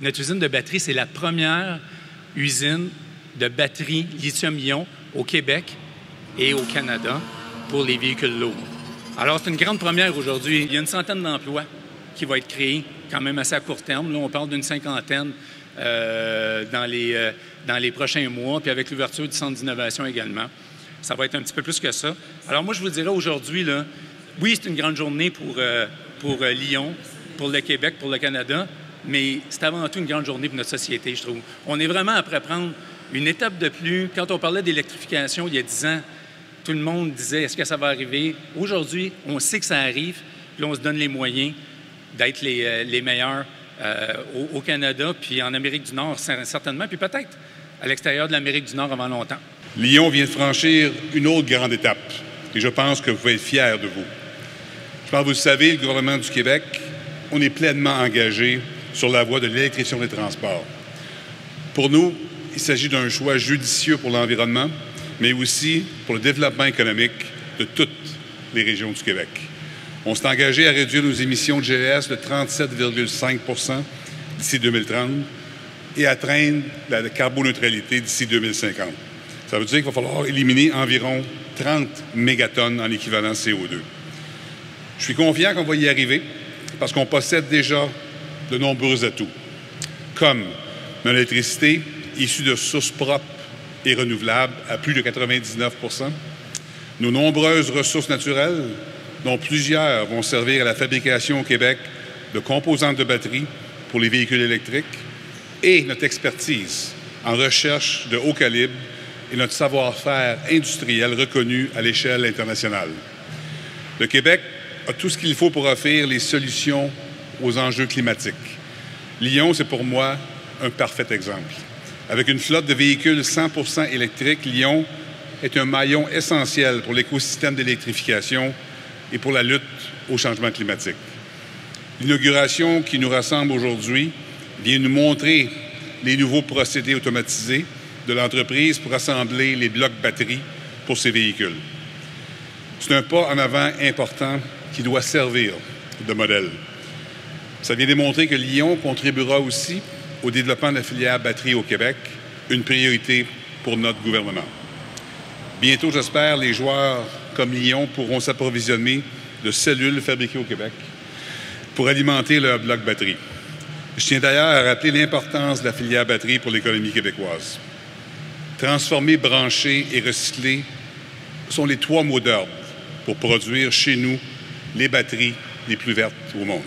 Notre usine de batterie, c'est la première usine de batterie lithium-ion au Québec et au Canada pour les véhicules lourds. Alors, c'est une grande première aujourd'hui. Il y a une centaine d'emplois qui vont être créés quand même assez à court terme. Là, on parle d'une cinquantaine dans les prochains mois, puis avec l'ouverture du centre d'innovation également. Ça va être un petit peu plus que ça. Alors, moi, je vous dirais aujourd'hui, là, oui, c'est une grande journée pour Lyon, pour le Québec, pour le Canada, mais c'est avant tout une grande journée pour notre société, je trouve. On est vraiment après prendre une étape de plus. Quand on parlait d'électrification il y a 10 ans, tout le monde disait « est-ce que ça va arriver? » Aujourd'hui, on sait que ça arrive, puis là, on se donne les moyens d'être les meilleurs au Canada, puis en Amérique du Nord, certainement, puis peut-être à l'extérieur de l'Amérique du Nord avant longtemps. Lyon vient de franchir une autre grande étape, et je pense que vous pouvez être fiers de vous. Je pense que vous le savez, le gouvernement du Québec, on est pleinement engagé sur la voie de l'électrification des transports. Pour nous, il s'agit d'un choix judicieux pour l'environnement, mais aussi pour le développement économique de toutes les régions du Québec. On s'est engagé à réduire nos émissions de GES de 37,5 % d'ici 2030 et atteindre la carboneutralité d'ici 2050. Ça veut dire qu'il va falloir éliminer environ 30 mégatonnes en équivalent CO2. Je suis confiant qu'on va y arriver parce qu'on possède déjà de nombreux atouts, comme notre électricité issue de sources propres et renouvelables à plus de 99 %, nos nombreuses ressources naturelles, dont plusieurs vont servir à la fabrication au Québec de composantes de batterie pour les véhicules électriques, et notre expertise en recherche de haut calibre et notre savoir-faire industriel reconnu à l'échelle internationale. Le Québec a tout ce qu'il faut pour offrir les solutions aux enjeux climatiques. Lyon, c'est pour moi un parfait exemple. Avec une flotte de véhicules 100 % électriques, Lyon est un maillon essentiel pour l'écosystème d'électrification et pour la lutte au changement climatique. L'inauguration qui nous rassemble aujourd'hui vient nous montrer les nouveaux procédés automatisés de l'entreprise pour assembler les blocs batteries pour ces véhicules. C'est un pas en avant important qui doit servir de modèle. Ça vient démontrer que Lyon contribuera aussi au développement de la filière batterie au Québec, une priorité pour notre gouvernement. Bientôt, j'espère, les joueurs comme Lyon pourront s'approvisionner de cellules fabriquées au Québec pour alimenter leur bloc batterie. Je tiens d'ailleurs à rappeler l'importance de la filière batterie pour l'économie québécoise. Transformer, brancher et recycler sont les 3 mots d'ordre pour produire chez nous les batteries les plus vertes au monde.